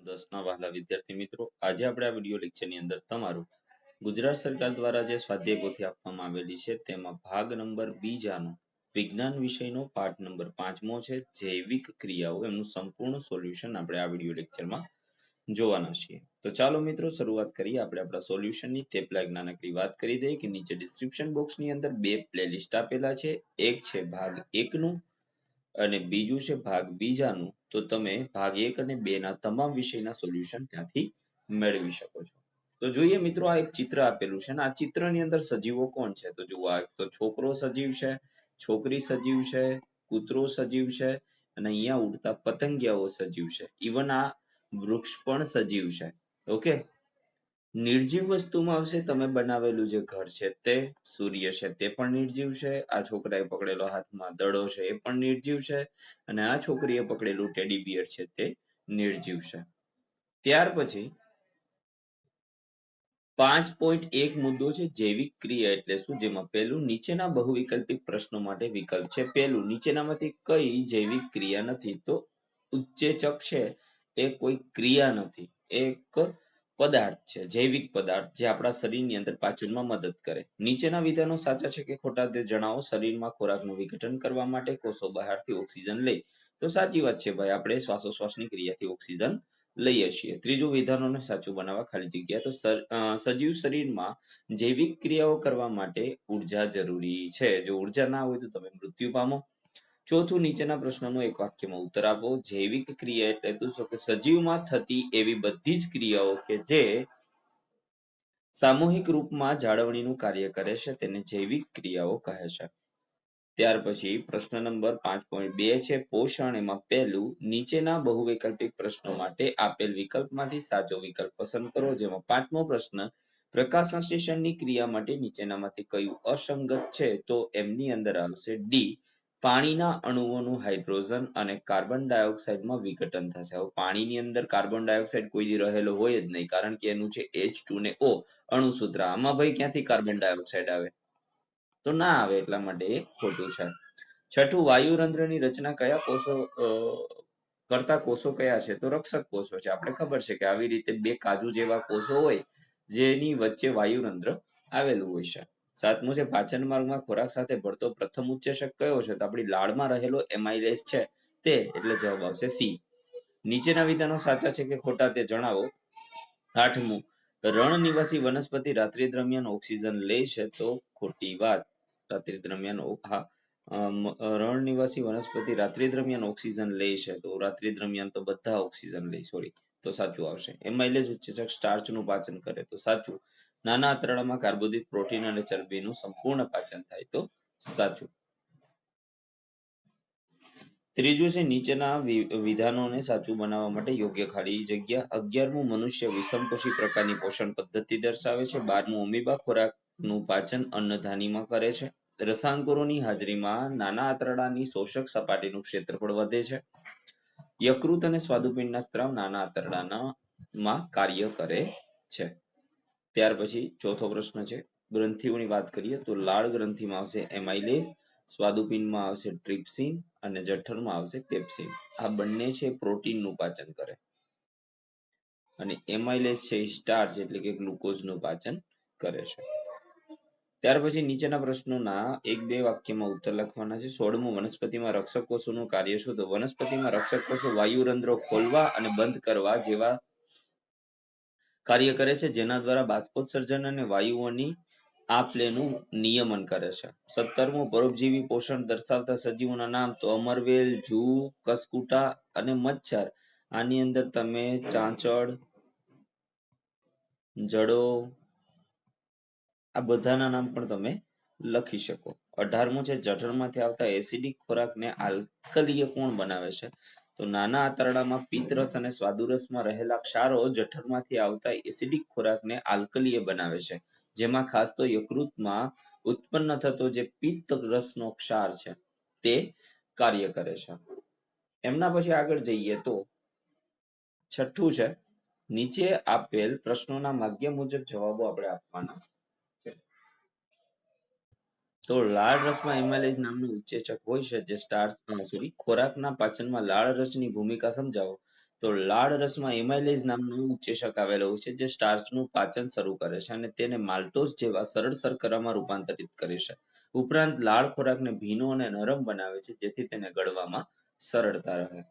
10ના વહાલા વિદ્યાર્થી મિત્રો, આજે આપણે આ વિડિયો લેક્ચરની અંદર તમારું ગુજરાત સરકાર દ્વારા જે સ્વાધ્યાય પોથી આપવામાં આવેલી છે તેમાં ભાગ નંબર બીજાનો વિજ્ઞાન વિષયનો પાઠ નંબર 5મો છે જૈવિક ક્રિયાઓ, એનું સંપૂર્ણ સોલ્યુશન આપણે આ વિડિયો લેક્ચરમાં જોવાના છીએ. તો ચાલો મિત્રો શરૂઆત કરીએ આપણે આપણા સોલ્યુશનની. તે પહેલા એક નાનકડી વાત કરી દઈએ કે નીચે ડિસ્ક્રિપ્શન બોક્સની અંદર બે પ્લેલિસ્ટ આપેલા છે. એક છે ભાગ 1 નું અને બીજું છે ભાગ બીજાનું. તો તમે ભાગ 1 અને 2 ના તમામ વિષયના સોલ્યુશન ત્યાંથી મેળવી શકો છો. તો જોઈએ મિત્રો, આ એક ચિત્ર આપેલું છે અને આ ચિત્રની અંદર સજીવો કોણ છે? તો જુઓ, એક તો છોકરો સજીવ છે, છોકરી સજીવ છે, કૂતરો સજીવ છે અને અહીંયા ઉડતા પતંગિયાઓ સજીવ છે. ઇવન આ વૃક્ષ પણ સજીવ છે. ઓકે, નિર્જીવ વસ્તુમાં આવશે તમે બનાવેલું જે ઘર છે તે, સૂર્ય છે તે પણ નિર્જીવ છે, આ છોકરાએ પકડેલો હાથમાં દડો છે એ પણ નિર્જીવ છે અને આ છોકરીએ પકડેલું ટેડી બિયર છે તે નિર્જીવ છે. ત્યાર પછી 5.1 મુદ્દો છે જૈવિક ક્રિયા એટલે શું, જેમાં પહેલું નીચેના બહુવિકલ્પિક પ્રશ્નો માટે વિકલ્પ છે. પહેલું, નીચેનામાંથી કઈ જૈવિક ક્રિયા નથી? તો ઉત્સેચક છે એ કોઈ ક્રિયા નથી, એક પદાર્થ છે, જૈવિક પદાર્થ જે આપણા શરીરની અંદર પાચનમાં મદદ કરે. નીચેના વિધાનો સાચા છે કે ખોટા તે જણાવો. શરીરમાં ખોરાકનું વિઘટન કરવા માટે કોષો બહારથી ઓક્સિજન લે. તો સાચી વાત છે ભાઈ, આપણે શ્વાસોશ્વાસની ક્રિયાથી ઓક્સિજન લઈએ છીએ. ત્રીજું, વિધાનોને સાચું બનાવવા ખાલી જગ્યા. તો સજીવ શરીરમાં જૈવિક ક્રિયાઓ કરવા માટે ઉર્જા જરૂરી છે. જો ઉર્જા ના હોય તો તમે મૃત્યુ પામો. ચોથું, નીચેના પ્રશ્નનો એક વાક્યમાં ઉત્તર આપો. જૈવિક ક્રિયા એટલે શું? કે સજીવમાં થતી એવી બધી જ ક્રિયાઓ કે જે સામૂહિક રૂપમાં જાળવણીનું કાર્ય કરે છે તેને જૈવિક ક્રિયાઓ કહે છે. ત્યાર પછી પ્રશ્ન નંબર 5.2 છે પોષણ. એમાં પહેલું, નીચેના બહુવૈકલ્પિક પ્રશ્નો માટે આપેલ વિકલ્પમાંથી સાચો વિકલ્પ પસંદ કરો. જેમાં પાંચમો પ્રશ્ન, પ્રકાશ સંશ્લેષણની ક્રિયા માટે નીચેનામાંથી કયું અસંગત છે? તો એમની અંદર આવશે ડી, પાણીના અણુઓનું હાઇડ્રોજન અને કાર્બન ડાયોક્સાઇડમાં વિઘટન થશે. હવે પાણીની અંદર કાર્બન ડાયોક્સાઇડ કોઈ દી રહેલો હોય જ નહીં, કારણ કે એનું છે H2 ને O અણુસૂત્ર. આમાં ભાઈ ક્યાંથી કાર્બન ડાયોક્સાઇડ આવે? તો ના આવે, એટલા માટે એ ખોટું છે. છઠ્ઠું, વાયુરંધ્રની રચના કયા કોષો કરતા કોષો કયા છે? તો રક્ષક કોષો છે. આપણે ખબર છે કે આવી રીતે બે કાજુ જેવા કોષો હોય જેની વચ્ચે વાયુરંધ્ર આવેલું હોય છે. સાતમું છે પાચન માર્ગમાં ખોરાક સાથે ભળતો પ્રથમ ઉત્સેચક કયો છે? તો આપણી લાળમાં રહેલો એમાઇલેસ છે તે, એટલે જવાબ આવશે સી. નીચેના વિધાનો સાચા છે કે ખોટા તે જણાવો. આઠમું, રણ નિવાસી વનસ્પતિ રાત્રિ દરમિયાન ઓક્સિજન લે છે. તો ખોટી વાત. રાત્રિ દરમિયાન રણ નિવાસી વનસ્પતિ રાત્રિ દરમિયાન ઓક્સિજન લે છે. તો રાત્રિ દરમિયાન તો બધા ઓક્સિજન લે, સોરી, તો સાચું આવશે. એમાઇલેઝ ઉત્સેચક સ્ટાર્ચ નું પાચન કરે. તો સાચું. નાના આંતરડામાં કાર્બોદિત, પ્રોટીન અને ચરબીનું સંપૂર્ણ પાચન થાય. તો સાચું. ત્રીજું છે નીચેના વિધાનોને સાચું બનાવવા માટે યોગ્ય ખાલી જગ્યા. 11મું, મનુષ્ય વિષમપોષી પ્રકારની પોષણ પદ્ધતિ દર્શાવે છે. 12મું, અમીબા ખોરાકનું પાચન અન્નધાનીમાં કરે છે. રસાયણકોની હાજરીમાં નાના આંતરડાની શોષક સપાટીનું ક્ષેત્રફળ વધે છે. યકૃત અને સ્વાદુપિંડના સ્ત્રાવ નાના આંતરડામાં કાર્ય કરે છે. ત્યાર પછી ચોથો પ્રશ્ન છે, ગ્રંથિઓની વાત કરીએ તો લાળ ગ્રંથિમાં આવશે એમાઇલેસ, સ્વાદુપિંડમાં આવશે ટ્રિપ્સિન અને જઠરમાં આવશે પેપ્સિન. આ બંને છે પ્રોટીનનું પાચન કરે અને એમાઇલેસ છે સ્ટાર્ચ એટલે કે ગ્લુકોઝનું પાચન કરે છે. ત્યાર પછી નીચેના પ્રશ્નોના 1-2 વાક્યમાં ઉત્તર લખવાના છે. 16મું, વનસ્પતિમાં રક્ષક કોષોનું કાર્ય શું? તો વનસ્પતિમાં રક્ષક કોષો વાયુરંધ્રો ખોલવા અને બંધ કરવા જેવા કાર્ય કરે છે, જેના દ્વારા બાષ્પોત્સર્જન અને વાયુઓની આપલેનું નિયમન કરે છે. 17મું, પરોપજીવી પોષણ દર્શાવતા સજીવોના નામ. તો અમરવેલ, જૂ, કસકુટા અને મચ્છર. આની અંદર તમે ચાંચડ, જડો, આ બધાના નામ પણ તમે લખી શકો. 18મું છે જઠરમાંથી આવતા એસિડિક ખોરાકને આલ્કલીય કોણ બનાવે છે? તો નાના આંતરડામાં પિત્તરસ અને સ્વાદુરસમાં રહેલા ક્ષારો જઠરમાંથી આવતા એસિડિક ખોરાકને આલ્કલીય બનાવે છે, જેમાં ખાસ તો યકૃતમાં ઉત્પન્ન થતો જે પિત્ત રસનો ક્ષાર છે તે કાર્ય કરે છે. એમના પછી આગળ જઈએ તો છઠ્ઠું છે, નીચે આપેલ પ્રશ્નોના માગ્ય મુજબ જવાબો આપણે આપવાના છે. તો લાળ રસમાં એમાઇલેઝ નામનું ઉત્સેચક હોય છે જે ખોરાકના પાચનમાં લાળ રસની ભૂમિકા સમજાવો. તો લાળ રસમાં એમાઇલેઝ નામનું ઉત્સેચક આવેલું હોય છે જે સ્ટાર્ચનું પાચન શરૂ કરે છે અને તેને માલ્ટોઝ જેવા સરળ શર્કરામાં રૂપાંતરિત કરે છે. ઉપરાંત લાળ ખોરાકને ભીનો અને નરમ બનાવે છે જેથી તેને ગળવામાં સરળતા રહે.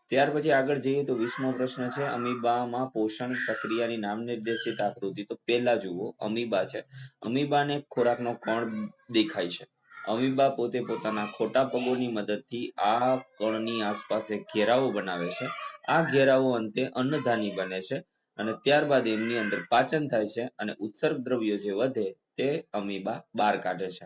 ત્યાર પછી આગળ જઈએ તો 20મો પ્રશ્ન છે અમીબામાં પોષણ પ્રક્રિયાની નામ નિર્દેશિત આકૃતિ. તો પહેલા જુઓ અમીબા છે. અમીબાને ખોરાકનો કણ દેખાય છે. અમીબા પોતે પોતાના ખોટા પગોની મદદથી આ કણની આસપાસ એક ઘેરાવો બનાવે છે. આ ઘેરાવો અંતે અન્નધાની બને છે અને ત્યારબાદ એમની અંદર પાચન થાય છે અને ઉત્સર્ગ દ્રવ્યો જે વધે તે અમીબા બહાર કાઢે છે.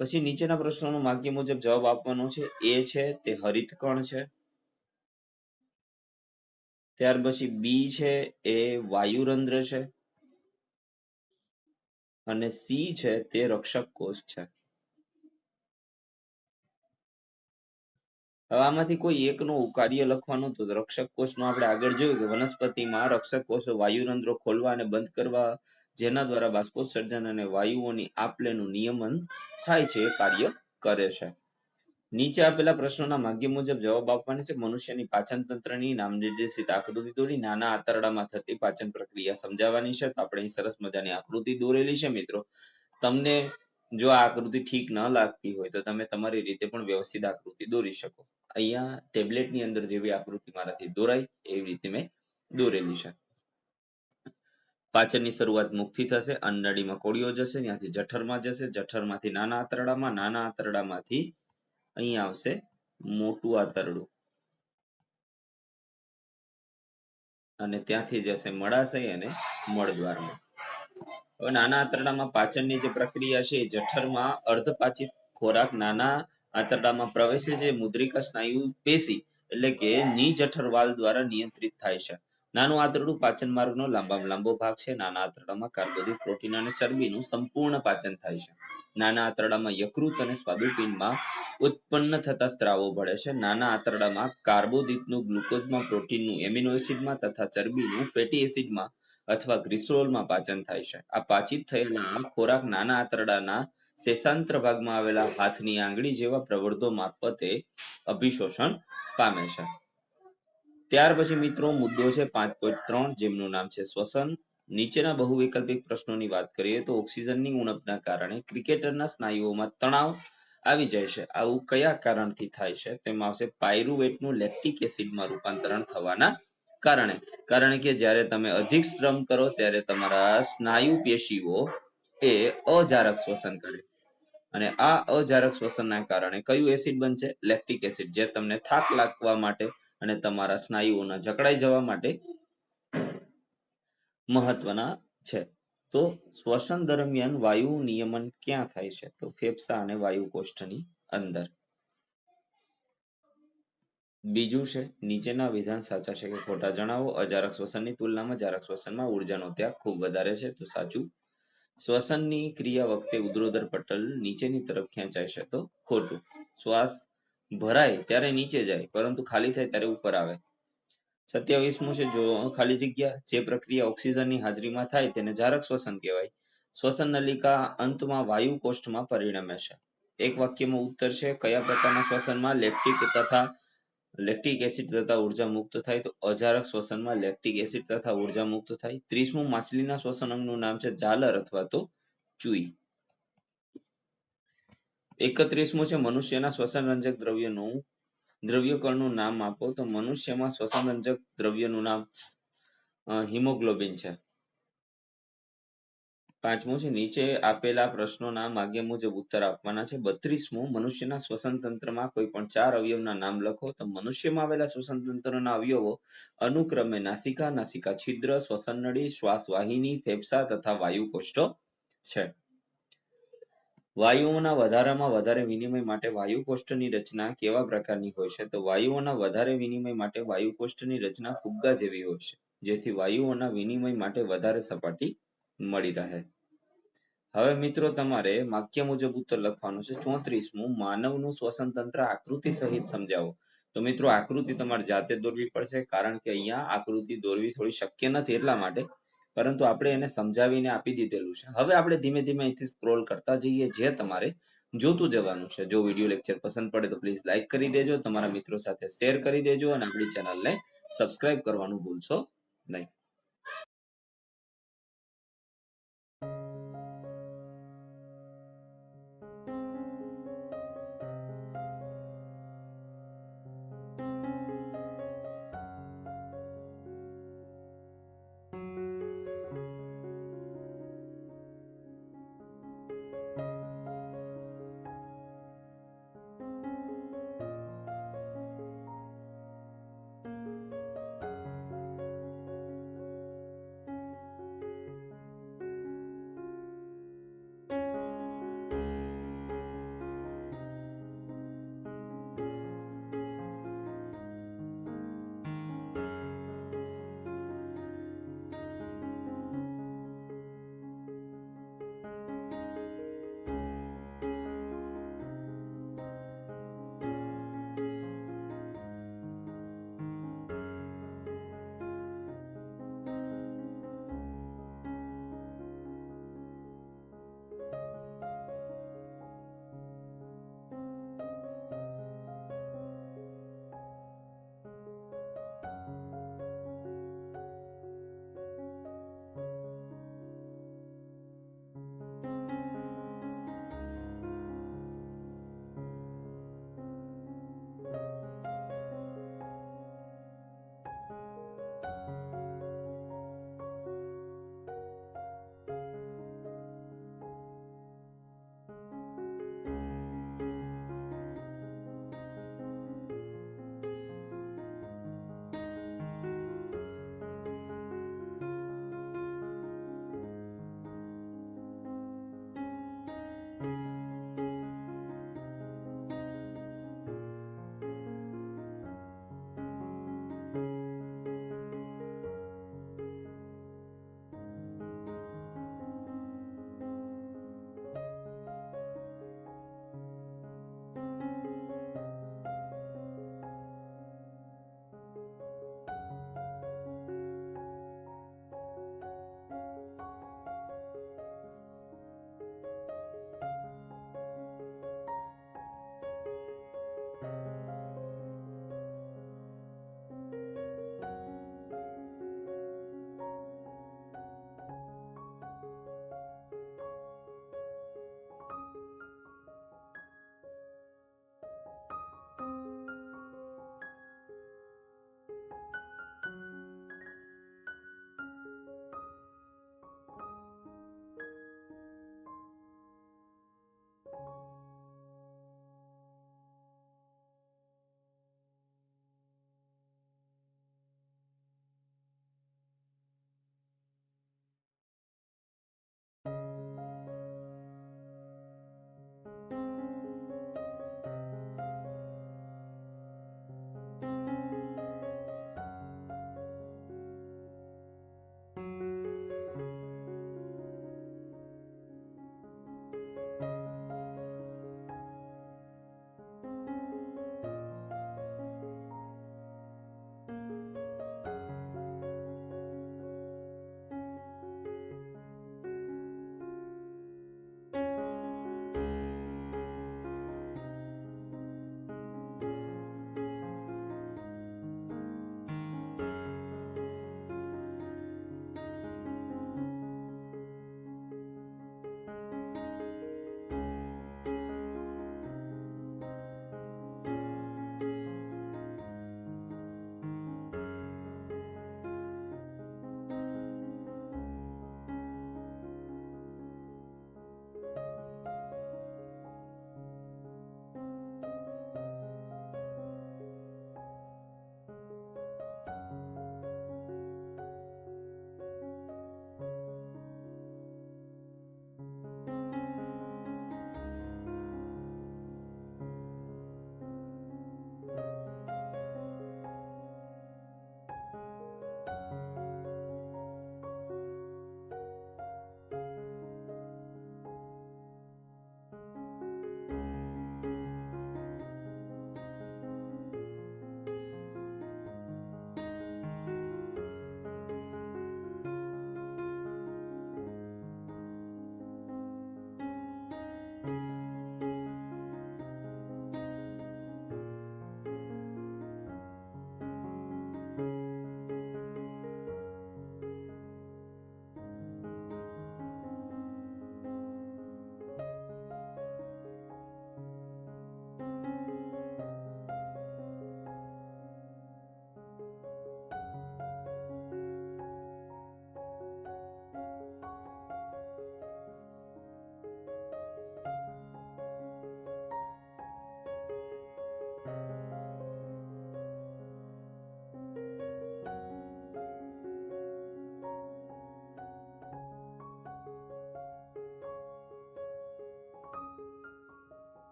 પછી નીચેના પ્રશ્નોનો વાક્ય મુજબ જવાબ આપવાનો છે. એ છે તે હરિતકણ છે. ત્યાર પછી બી છે એ વાયુરંધ્ર છે અને સી છે તે રક્ષક કોષ છે. હવે આમાંથી કોઈ એકનું કાર્ય લખવાનું તો રક્ષક કોષનું આપણે આગળ જોયું કે વનસ્પતિમાં રક્ષક કોષો વાયુરંધ્રો ખોલવા અને બંધ કરવા જેના દ્વારા બાષ્પોત્સર્જન અને વાયુઓની આપલેનું નિયમન થાય છે એ કાર્ય કરે છે. નીચે આપેલા પ્રશ્નોના માગ્ય મુજબ જવાબ આપવાના છે. મનુષ્યની પાચન તંત્રની નામ નિર્દેશિત આકૃતિ દોરી નાના આંતરડામાં થતી પાચન પ્રક્રિયા સમજાવવાની છે. તો આપણે અહીં સરસ મજાની આકૃતિ દોરેલી છે મિત્રો. તમને જો આ આકૃતિ ઠીક ન લાગતી હોય તો તમે તમારી રીતે પણ વ્યવસ્થિત આકૃતિ દોરી શકો. અહીંયા ટેબ્લેટની અંદર જેવી આકૃતિ મારાથી દોરાઈ એવી રીતે મેં દોરેલી છે. પાચનની શરૂઆત મુખથી થશે. અન્નનળીમાં કોળીઓ જશે, ત્યાંથી જઠરમાં જશે, જઠરમાંથી નાના આંતરડામાં, નાના આંતરડામાંથી અહીંયા આવશે મોટું આંતરડું અને ત્યાંથી જશે મળાશય અને મળદ્વારમાં. હવે નાના આંતરડામાં પાચનની જે પ્રક્રિયા છે એ જઠરમાં અર્ધપાચિત ખોરાક નાના આંતરડામાં પ્રવેશે છે. મુદ્રિકા સ્નાયુ પેશી એટલે કે નિજઠર વાલ દ્વારા નિયંત્રિત થાય છે. નાનું આંતરડું પાચન માર્ગનો લાંબામાં લાંબો ભાગ છે. નાના આંતરડામાં કાર્બોદિત, પ્રોટીન અને ચરબીનું સંપૂર્ણ પાચન થાય છે. નાના આંતરડામાં યકૃત અને સ્વાદુપિંડમાં ઉત્પન્ન થતા સ્ત્રાવો ભળે છે. નાના આંતરડામાં કાર્બોદિતનું ગ્લુકોઝમાં, પ્રોટીનનું એમિનો એસિડમાં તથા ચરબીનું ફેટી એસિડમાં અથવા ગ્લિસરોલમાં પાચન થાય છે. આ પાચિત થયેલા ખોરાક નાના આંતરડાના શેષાંત્ર ભાગમાં આવેલા હાથની આંગળી જેવા પ્રવર્ધો મારફતે અભિશોષણ પામે છે. ત્યાર પછી મિત્રો મુદ્દો છે 5.3 જેમનું નામ છે શ્વસન. નીચેના બહુવૈકલ્પિક પ્રશ્નોની વાત કરીએ તો ઓક્સિજનની ઉણપના કારણે ક્રિકેટરના સ્નાયુઓમાં તણાવ આવી જાય છે. આવું કયા કારણથી થાય છે? તેમાં આવશે પાયરુવેટનું લેક્ટિક એસિડમાં રૂપાંતરણ થવાના કારણે. કારણ કે જ્યારે તમે અધિક શ્રમ કરો ત્યારે તમારા સ્નાયુ પેશીઓ એ અજારક શ્વસન કરે અને આ અજારક શ્વસનના કારણે કયું એસિડ બનશે? લેક્ટિક એસિડ, જે તમને થાક લાગવા માટે અને તમારા સ્નાયુઓના જકડાઈ જવા માટે મહત્વના છે. તો શ્વસન દરમિયાન વાયુ નિયમન ક્યાં થાય છે? તો ફેફસા અને વાયુ કોષ્ઠની અંદર. બીજું છે નીચેના વિધાન સાચા છે કે ખોટા જણાવો. અજારક શ્વસનની તુલનામાં જારક શ્વસનમાં ઉર્જાનો ત્યાગ ખૂબ વધારે છે. તો સાચું. શ્વસનની ક્રિયા વખતે ઉદરોદર પટલ નીચેની તરફ ખેંચાય છે. તો ખોટું. શ્વાસ ભરાય ત્યારે નીચે જાય પરંતુ ખાલી થાય ત્યારે ઉપર આવે. 27મું છે જો ખાલી જગ્યા. જે પ્રક્રિયા ઓક્સિજનની હાજરીમાં થાય તેને જારક શ્વસન કહેવાય. શ્વસન નલિકા અંતમાં વાયુ કોષ્ઠમાં પરિણમે છે. એક વાક્યમાં ઉત્તર છે કયા પ્રકારના શ્વસનમાં લેક્ટિક એસિડ તથા ઉર્જા મુક્ત થાય? તો અજારક શ્વસનમાં લેક્ટિક એસિડ તથા ઉર્જા મુક્ત થાય. 30મું માછલીના શ્વસન અંગનું નામ છે ઝાલર અથવા તો ચુઈ. 31મું છે મનુષ્યના શ્વસન રંજક દ્રવ્યકણનું નામ આપો. તો મનુષ્યમાં શ્વસન રંજક દ્રવ્યનું નામ હિમોગ્લોબિન છે. 5મું છે નીચે આપેલા પ્રશ્નોના માગ્ય મુજબ ઉત્તર આપવાના છે. 32મું મનુષ્યના શ્વસન તંત્રમાં કોઈ પણ 4 અવયવના નામ લખો. તો મનુષ્યમાં આવેલા શ્વસન તંત્રના અવયવો અનુક્રમે નાસિકા, નાસિકા છિદ્ર, શ્વસન નળી, શ્વાસ વાહિની, ફેફસા તથા વાયુ કોષ્ઠો છે. વાયુઓના વધારામાં વધારે વિનિમય માટે વાયુ કોષ્ઠની રચના કેવા પ્રકારની હોય છે? તો વાયુઓના વધારે વિનિમય માટે વાયુ કોષ્ઠની રચના ફુગ્ગા જેવી હોય છે, જેથી વાયુઓના વિનિમય માટે વધારે સપાટી મળી રહે. હવે મિત્રો તમારે વાક્ય મુજબ ઉત્તર લખવાનું છે. 34મું માનવનું શ્વસન તંત્ર આકૃતિ સહિત સમજાવો. તો મિત્રો આકૃતિ તમારે જાતે દોરવી પડશે કારણ કે અહીંયા આકૃતિ દોરવી થોડી શક્ય નથી એટલા માટે, પરંતુ આપણે એને સમજાવીને આપી દીધેલું છે. હવે આપણે ધીમે ધીમે અહીંથી સ્ક્રોલ કરતા જઈએ જે તમારે જોતું જવાનું છે. જો વિડીયો લેક્ચર પસંદ પડે તો પ્લીઝ લાઈક કરી દેજો, તમારા મિત્રો સાથે શેર કરી દેજો અને આપણી ચેનલને સબસ્ક્રાઇબ કરવાનું ભૂલશો નહીં.